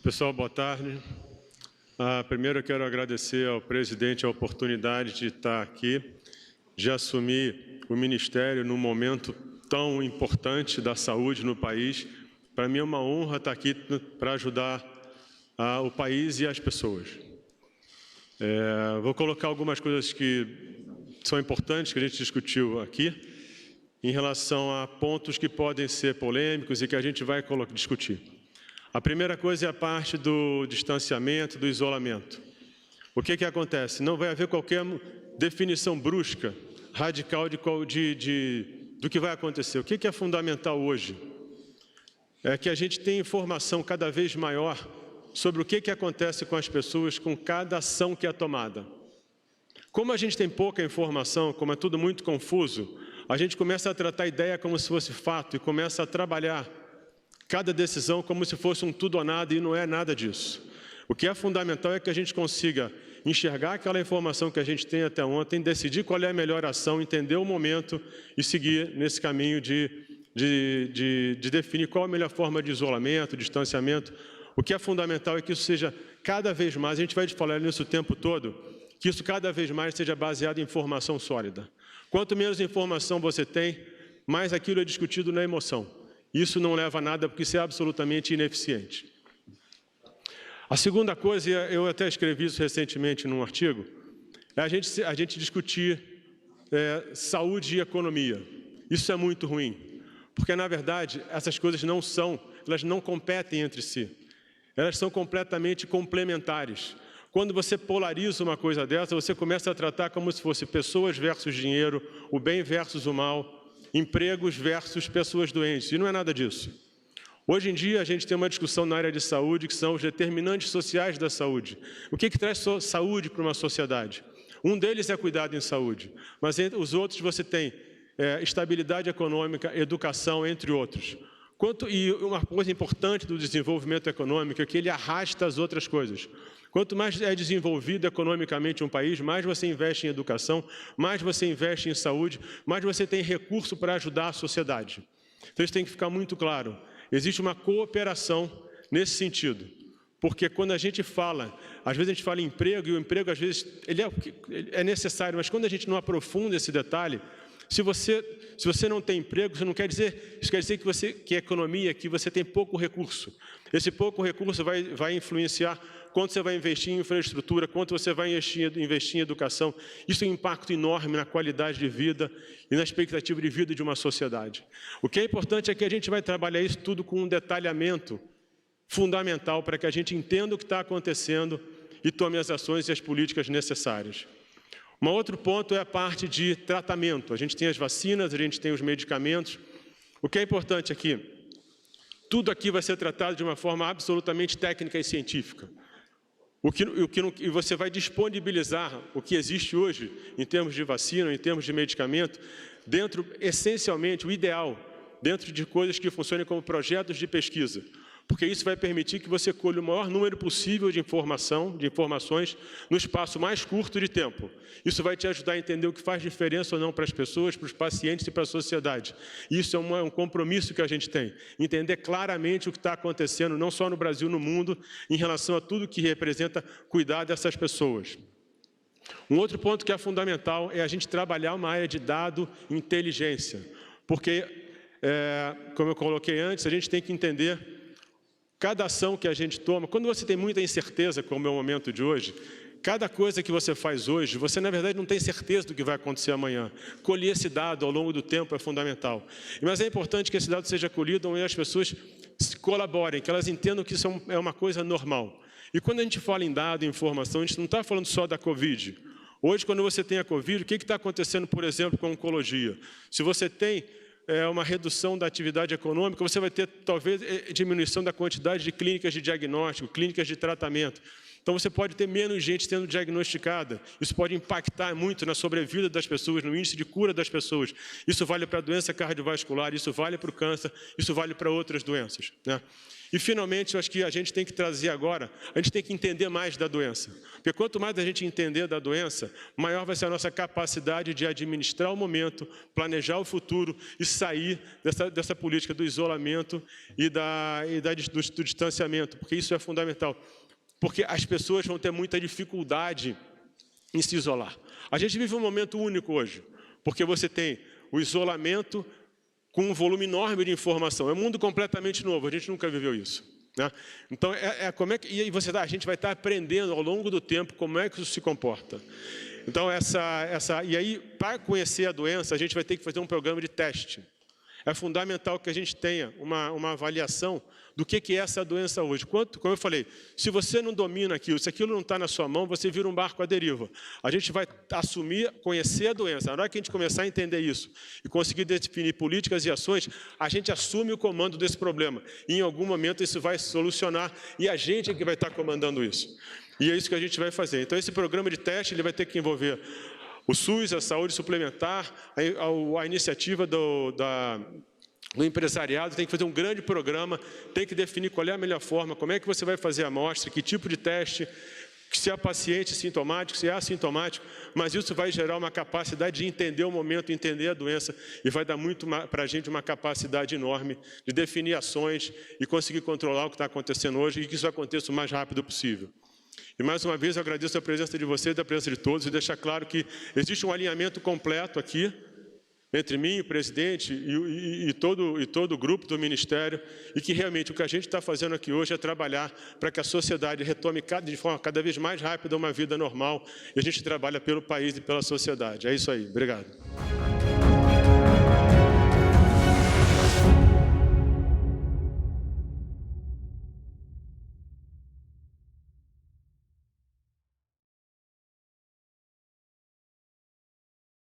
Pessoal, boa tarde. Primeiro eu quero agradecer ao presidente a oportunidade de estar aqui, de assumir o ministério num momento tão importante da saúde no país. Para mim é uma honra estar aqui para ajudar o país e as pessoas. Vou colocar algumas coisas que são importantes, que a gente discutiu aqui, em relação a pontos que podem ser polêmicos e que a gente vai discutir. A primeira coisa é a parte do distanciamento, do isolamento. O que acontece? Não vai haver qualquer definição brusca, radical do que vai acontecer. O que é fundamental hoje? É que a gente tenha informação cada vez maior sobre o que acontece com as pessoas com cada ação que é tomada. Como a gente tem pouca informação, como é tudo muito confuso, a gente começa a tratar a ideia como se fosse fato e começa a trabalhar cada decisão como se fosse um tudo ou nada, e não é nada disso. O que é fundamental é que a gente consiga enxergar aquela informação que a gente tem até ontem, decidir qual é a melhor ação, entender o momento e seguir nesse caminho de definir qual a melhor forma de isolamento, distanciamento. O que é fundamental é que isso seja cada vez mais, a gente vai falar nisso o tempo todo, que isso cada vez mais seja baseado em informação sólida. Quanto menos informação você tem, mais aquilo é discutido na emoção. Isso não leva a nada, porque isso é absolutamente ineficiente. A segunda coisa, eu até escrevi isso recentemente num artigo, é a gente discutir saúde e economia. Isso é muito ruim, porque, na verdade, essas coisas elas não competem entre si. Elas são completamente complementares. Quando você polariza uma coisa dessa, você começa a tratar como se fosse pessoas versus dinheiro, o bem versus o mal, empregos versus pessoas doentes, e não é nada disso. Hoje em dia, a gente tem uma discussão na área de saúde, que são os determinantes sociais da saúde. O que traz saúde para uma sociedade? Um deles é cuidado em saúde, mas entre os outros você tem estabilidade econômica, educação, entre outros. E uma coisa importante do desenvolvimento econômico é que ele arrasta as outras coisas. Quanto mais é desenvolvido economicamente um país, mais você investe em educação, mais você investe em saúde, mais você tem recurso para ajudar a sociedade. Então isso tem que ficar muito claro. Existe uma cooperação nesse sentido. Porque quando a gente fala, às vezes a gente fala em emprego, e o emprego às vezes ele é necessário, mas quando a gente não aprofunda esse detalhe, se você não tem emprego, isso quer dizer que a economia, que você tem pouco recurso. Esse pouco recurso vai influenciar quanto você vai investir em infraestrutura, quanto você vai investir em educação. Isso tem um impacto enorme na qualidade de vida e na expectativa de vida de uma sociedade. O que é importante é que a gente vai trabalhar isso tudo com um detalhamento fundamental para que a gente entenda o que está acontecendo e tome as ações e as políticas necessárias. Um outro ponto é a parte de tratamento. A gente tem as vacinas, a gente tem os medicamentos. O que é importante aqui? Tudo aqui vai ser tratado de uma forma absolutamente técnica e científica. E você vai disponibilizar o que existe hoje, em termos de vacina, em termos de medicamento, essencialmente, o ideal, dentro de coisas que funcionem como projetos de pesquisa. Porque isso vai permitir que você colhe o maior número possível de informações no espaço mais curto de tempo. Isso vai te ajudar a entender o que faz diferença ou não para as pessoas, para os pacientes e para a sociedade. Isso é um compromisso que a gente tem. Entender claramente o que está acontecendo, não só no Brasil, no mundo, em relação a tudo que representa cuidar dessas pessoas. Um outro ponto que é fundamental é a gente trabalhar uma área de dado e inteligência. Porque, como eu coloquei antes, a gente tem que entender cada ação que a gente toma. Quando você tem muita incerteza, como é o momento de hoje, cada coisa que você faz hoje, você, na verdade, não tem certeza do que vai acontecer amanhã. Colher esse dado ao longo do tempo é fundamental. Mas é importante que esse dado seja colhido e as pessoas colaborem, que elas entendam que isso é uma coisa normal. E quando a gente fala em dado e informação, a gente não está falando só da Covid. Hoje, quando você tem a Covid, o que está acontecendo, por exemplo, com a oncologia? Se você tem uma redução da atividade econômica, você vai ter, talvez, diminuição da quantidade de clínicas de diagnóstico, clínicas de tratamento. Então, você pode ter menos gente sendo diagnosticada. Isso pode impactar muito na sobrevida das pessoas, no índice de cura das pessoas. Isso vale para a doença cardiovascular, isso vale para o câncer, isso vale para outras doenças, né? E, finalmente, eu acho que a gente tem que trazer agora, a gente tem que entender mais da doença. Porque quanto mais a gente entender da doença, maior vai ser a nossa capacidade de administrar o momento, planejar o futuro e sair dessa política do isolamento e do distanciamento, porque isso é fundamental. Porque as pessoas vão ter muita dificuldade em se isolar. A gente vive um momento único hoje, porque você tem o isolamento com um volume enorme de informação. É um mundo completamente novo, a gente nunca viveu isso, né? Então, como é que, e aí a gente vai estar aprendendo ao longo do tempo como é que isso se comporta. Então, e aí, para conhecer a doença, a gente vai ter que fazer um programa de teste. É fundamental que a gente tenha uma avaliação do que é essa doença hoje. Como eu falei, se você não domina aquilo, se aquilo não está na sua mão, você vira um barco à deriva. A gente vai assumir, conhecer a doença. Na hora que a gente começar a entender isso e conseguir definir políticas e ações, a gente assume o comando desse problema. E em algum momento isso vai se solucionar e a gente é que vai estar comandando isso. E é isso que a gente vai fazer. Então, esse programa de teste ele vai ter que envolver o SUS, a saúde suplementar, a iniciativa do empresariado, tem que fazer um grande programa, tem que definir qual é a melhor forma, como é que você vai fazer a amostra, que tipo de teste, se é paciente sintomático, se é assintomático, mas isso vai gerar uma capacidade de entender o momento, entender a doença, e vai dar muito para a gente uma capacidade enorme de definir ações e conseguir controlar o que está acontecendo hoje e que isso aconteça o mais rápido possível. E, mais uma vez, eu agradeço a presença de vocês, a presença de todos, e deixar claro que existe um alinhamento completo aqui, entre mim, o presidente e todo o grupo do Ministério, e que realmente o que a gente está fazendo aqui hoje é trabalhar para que a sociedade retome de forma cada vez mais rápida uma vida normal, e a gente trabalha pelo país e pela sociedade. É isso aí. Obrigado.